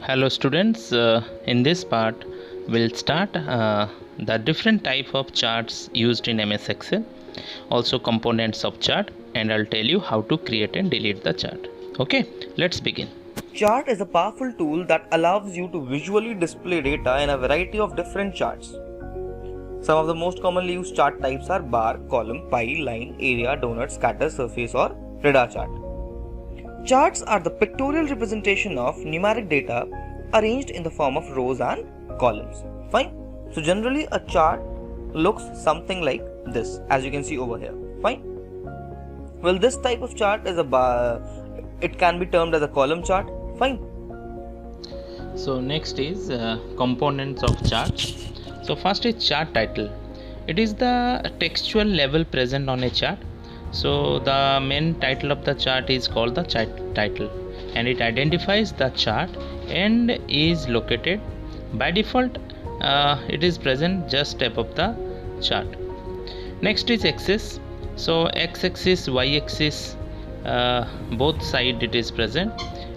Hello students, in this part we'll start the different type of charts used in MS Excel, also components of chart, and I'll tell you how to create and delete the chart. Okay, let's begin. Chart is a powerful tool that allows you to visually display data in a variety of different charts. Some of the most commonly used chart types are bar, column, pie, line, area, donut, scatter, surface or radar chart. Charts are the pictorial representation of numeric data arranged in the form of rows and columns. Fine. So generally a chart looks something like this, as you can see over here. Fine. Well, this type of chart is it can be termed as a column chart. Fine. So next is components of charts. So first is chart title. It is the textual level present on a chart. So the main title of the chart is called the chart title, and it identifies the chart and is located by default. It is present just above the chart. Next is axis. So x-axis, y-axis, both side it is present,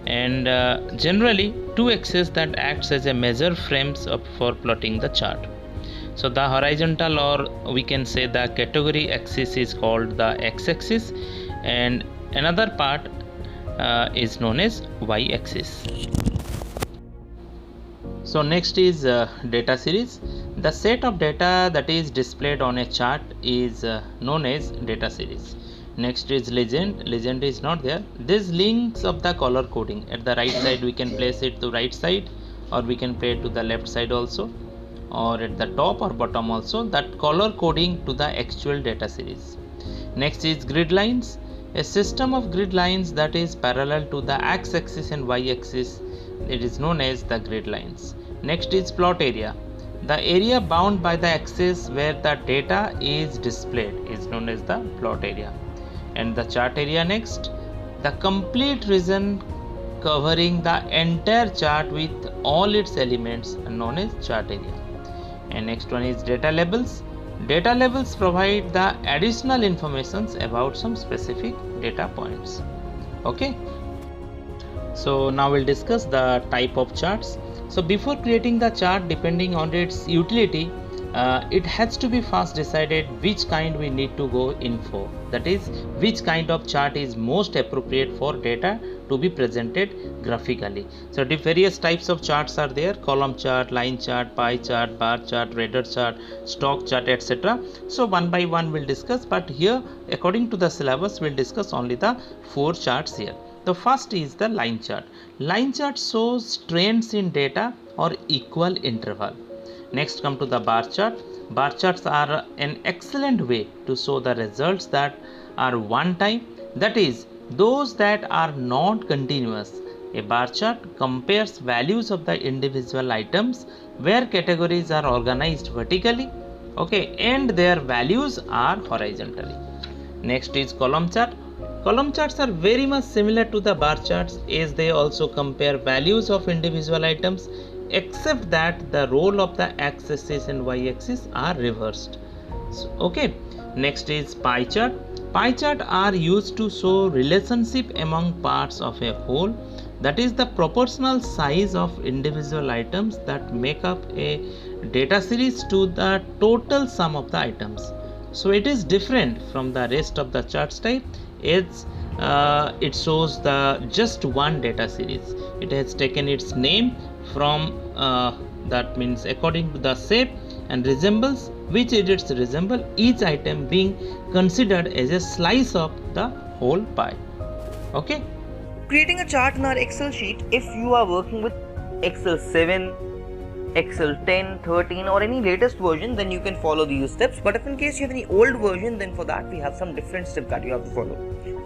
and generally two axes that acts as a measure frames for plotting the chart. So the horizontal, or we can say the category axis, is called the x-axis, and another part is known as y-axis. So next is data series. The set of data that is displayed on a chart is known as data series. Next is legend. Legend is not there. This links of the color coding. At the right side we can place it to right side, or we can play it to the left side also, or at the top or bottom also, that color coding to the actual data series. Next is grid lines. A system of grid lines that is parallel to the x-axis and y-axis, it is known as the grid lines. Next is plot area. The area bound by the axis where the data is displayed is known as the plot area. And the chart area next. The complete region covering the entire chart with all its elements are known as chart area. And next one is data labels. Data labels provide the additional informations about some specific data points. Okay, so now we'll discuss the type of charts. So before creating the chart, depending on its utility, it has to be first decided which kind we need to go in for. That is, which kind of chart is most appropriate for data to be presented graphically. So the various types of charts are there: column chart, line chart, pie chart, bar chart, radar chart, stock chart, etc. So one by one we'll discuss, but here according to the syllabus we'll discuss only the 4 charts here. The first is the line chart. Line chart shows trends in data or equal interval. Next come to the bar chart. Bar charts are an excellent way to show the results that are one time, that is, those that are not continuous. A bar chart compares values of the individual items where categories are organized vertically, okay, and their values are horizontally. Next is column chart. Column charts are very much similar to the bar charts, as they also compare values of individual items, except that the role of the x-axis and y-axis are reversed. So, okay. Next is pie chart. Pie chart are used to show relationship among parts of a whole, that is the proportional size of individual items that make up a data series to the total sum of the items. So it is different from the rest of the charts type, as it shows the just one data series. It has taken its name from that means according to the shape and resembles which digits resemble each item being considered as a slice of the whole pie. Okay. Creating a chart in our Excel sheet, if you are working with Excel 7, Excel 10, 13 or any latest version, then you can follow these steps. But if in case you have any old version, then for that we have some different steps that you have to follow.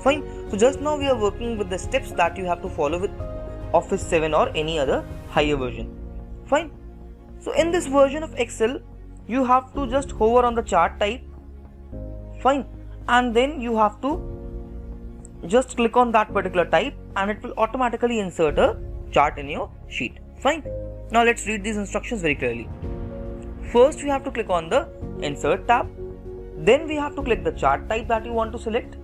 Fine. So just now we are working with the steps that you have to follow with Office 7 or any other higher version. Fine. So in this version of Excel, you have to just hover on the chart type. Fine. And then you have to just click on that particular type and it will automatically insert a chart in your sheet. Fine. Now let's read these instructions very clearly. First we have to click on the insert tab. Then we have to click the chart type that you want to select.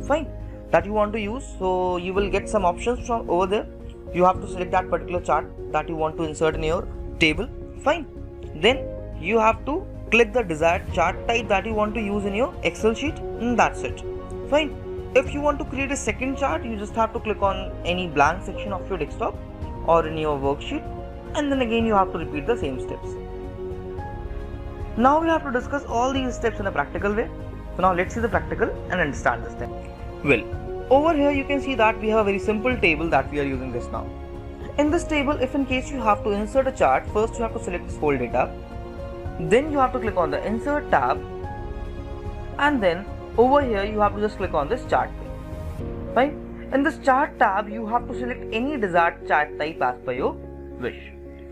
Fine. That you want to use. So you will get some options from over there. you have to select that particular chart that you want to insert in your table. Fine. Then you have to click the desired chart type that you want to use in your Excel sheet, and that's it. Fine. If you want to create a second chart, you just have to click on any blank section of your desktop or in your worksheet, and then again you have to repeat the same steps. Now we have to discuss all these steps in a practical way. So now let's see the practical and understand the step. Well, over here you can see that we have a very simple table that we are using this now. In this table, if in case you have to insert a chart, first you have to select this whole data. Then you have to click on the insert tab, and then over here you have to just click on this chart type. Fine. In this chart tab, you have to select any desired chart type as per your wish.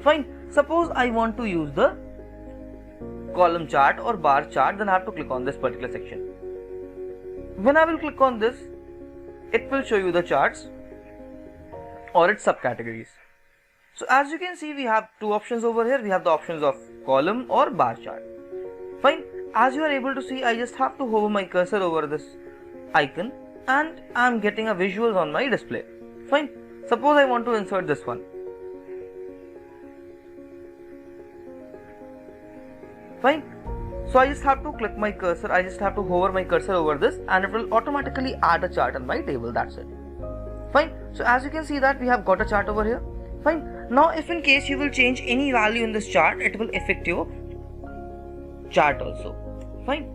Fine. Suppose I want to use the column chart or bar chart, then I have to click on this particular section. When I will click on this, it will show you the charts or its subcategories. So as you can see, we have two options over here. We have the options of column or bar chart. Fine. As you are able to see, I just have to hover my cursor over this icon and I am getting a visuals on my display. Fine. Suppose I want to insert this one. Fine. So I just have to click my cursor, I just have to hover my cursor over this and it will automatically add a chart on my table. That's it. Fine. So as you can see that we have got a chart over here. Fine. Now if in case you will change any value in this chart, it will affect your chart also. Fine.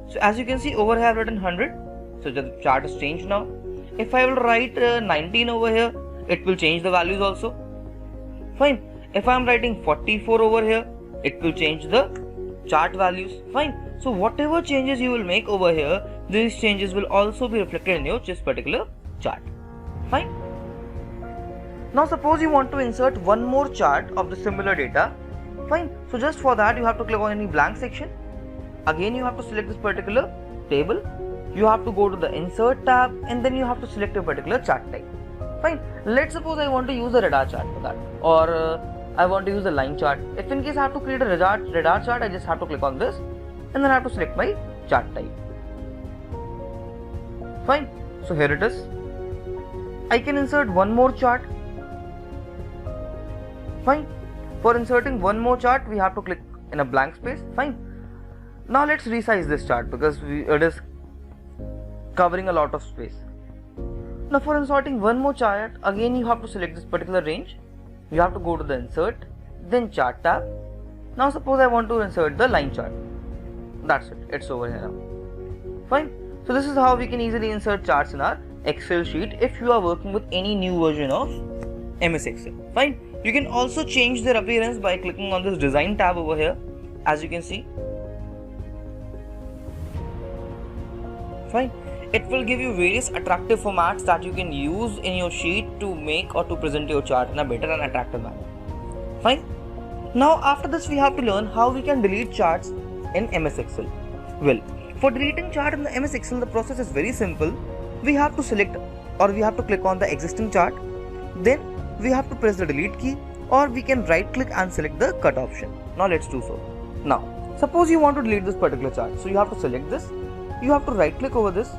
So as you can see over here I have written 100. So the chart is changed now. If I will write 19 over here, it will change the values also. Fine. If I am writing 44 over here, it will change the chart values. Fine. So whatever changes you will make over here, these changes will also be reflected in your this particular chart. Fine. Now suppose you want to insert one more chart of the similar data. Fine. So just for that you have to click on any blank section. Again you have to select this particular table. You have to go to the insert tab and then you have to select a particular chart type. Fine. Let's suppose I want to use a radar chart for that, or I want to use a line chart. If in case I have to create a radar chart, I just have to click on this and then I have to select my chart type. Fine. So here it is. I can insert one more chart. Fine. For inserting one more chart, we have to click in a blank space. Fine. Now let's resize this chart because it is covering a lot of space. Now for inserting one more chart, again you have to select this particular range. You have to go to the insert, then chart tab. Now suppose I want to insert the line chart. That's it. It's over here now. Fine. So this is how we can easily insert charts in our Excel sheet if you are working with any new version of MS Excel. Fine. You can also change their appearance by clicking on this design tab over here, as you can see. Fine. It will give you various attractive formats that you can use in your sheet to make or to present your chart in a better and attractive manner. Fine. Now after this we have to learn how we can delete charts in MS Excel. Well, for deleting chart in the MS Excel, the process is very simple. We have to select or we have to click on the existing chart. Then we have to press the delete key, or we can right click and select the cut option. Now let's do so. Now suppose you want to delete this particular chart. So you have to select this. You have to right click over this.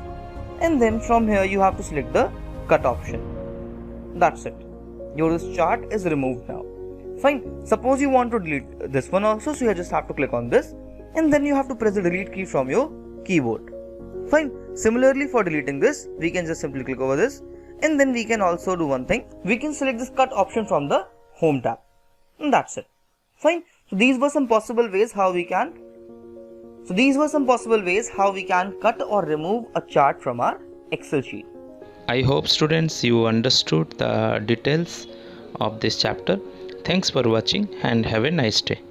And then from here you have to select the cut option. That's it. Your this chart is removed now. Fine. Suppose you want to delete this one also, so you just have to click on this and then you have to press the delete key from your keyboard. Fine. Similarly for deleting this, we can just simply click over this and then we can also do one thing. We can select this cut option from the home tab. And that's it. Fine. So these were some possible ways how we can cut or remove a chart from our Excel sheet. I hope students you understood the details of this chapter. Thanks for watching and have a nice day.